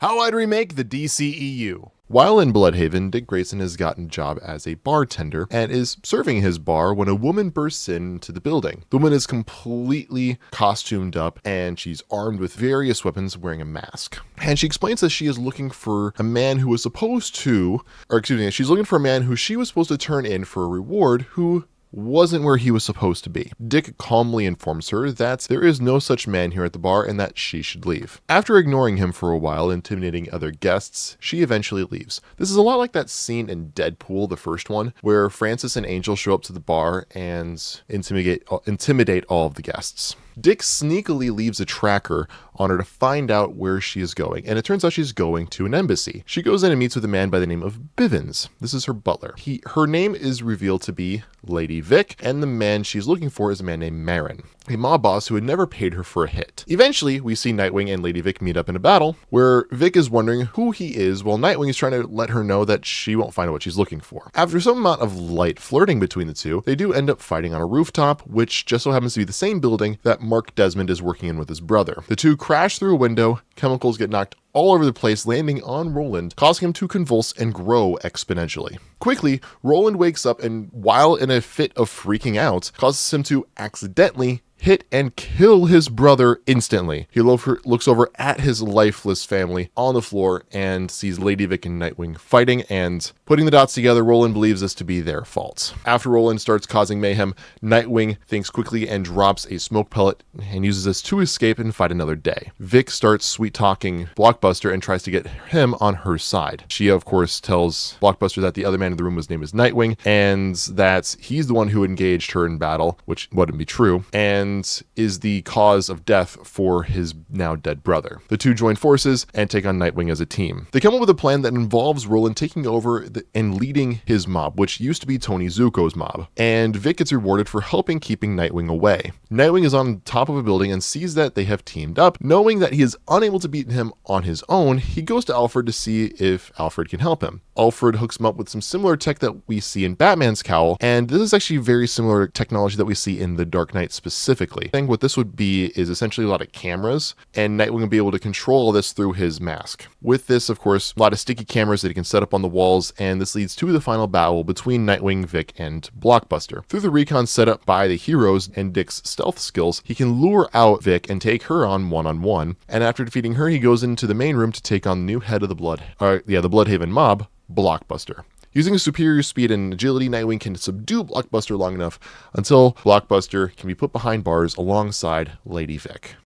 How I'd Remake the DCEU. While in Bloodhaven, Dick Grayson has gotten a job as a bartender and is serving his bar when a woman bursts into the building. The woman is completely costumed up and she's armed with various weapons wearing a mask. And she explains that she is looking for a man who was supposed to, she's looking for a man who she was supposed to turn in for a reward who wasn't where he was supposed to be. Dick calmly informs her that there is no such man here at the bar and that she should leave. After ignoring him for a while, intimidating other guests, she eventually leaves. This is a lot like that scene in Deadpool, the first one, where Francis and Angel show up to the bar and intimidate all of the guests. Dick sneakily leaves a tracker on her to find out where she is going, and it turns out she's going to an embassy. She goes in and meets with a man by the name of Bivens. This is her butler. Her name is revealed to be Lady Vic, and the man she's looking for is a man named Marin, a mob boss who had never paid her for a hit. Eventually, we see Nightwing and Lady Vic meet up in a battle, where Vic is wondering who he is, while Nightwing is trying to let her know that she won't find out what she's looking for. After some amount of light flirting between the two, they do end up fighting on a rooftop, which just so happens to be the same building that Mark Desmond is working in with his brother. The two crash through a window, chemicals get knocked all over the place, landing on Roland, causing him to convulse and grow exponentially. Quickly, Roland wakes up and, while in a fit of freaking out, causes him to accidentally hit and kill his brother instantly. He looks over at his lifeless family on the floor and sees Lady Vic and Nightwing fighting, and putting the dots together, Roland believes this to be their fault. After Roland starts causing mayhem, Nightwing thinks quickly and drops a smoke pellet and uses this to escape and fight another day. Vic starts sweet-talking Blockbuster and tries to get him on her side. She, of course, tells Blockbuster that the other man in the room was named as Nightwing and that he's the one who engaged her in battle, which wouldn't be true, and is the cause of death for his now dead brother. The two join forces and take on Nightwing as a team. They come up with a plan that involves Roland taking over and leading his mob, which used to be Tony Zuko's mob, and Vic gets rewarded for helping keeping Nightwing away. Nightwing is on top of a building and sees that they have teamed up. Knowing that he is unable to beat him on his own, he goes to Alfred to see if Alfred can help him. Alfred hooks him up with some similar tech that we see in Batman's cowl, and this is actually very similar technology that we see in The Dark Knight specifically. I think what this would be is essentially a lot of cameras, and Nightwing will be able to control this through his mask. With this, of course, a lot of sticky cameras that he can set up on the walls, and this leads to the final battle between Nightwing, Vic, and Blockbuster. Through the recon set up by the heroes and Dick's stealth skills, he can lure out Vic and take her on one-on-one, and after defeating her, he goes into the main room to take on the new head of the Bloodhaven mob, Blockbuster. Using his superior speed and agility, Nightwing can subdue Blockbuster long enough until Blockbuster can be put behind bars alongside Lady Vic.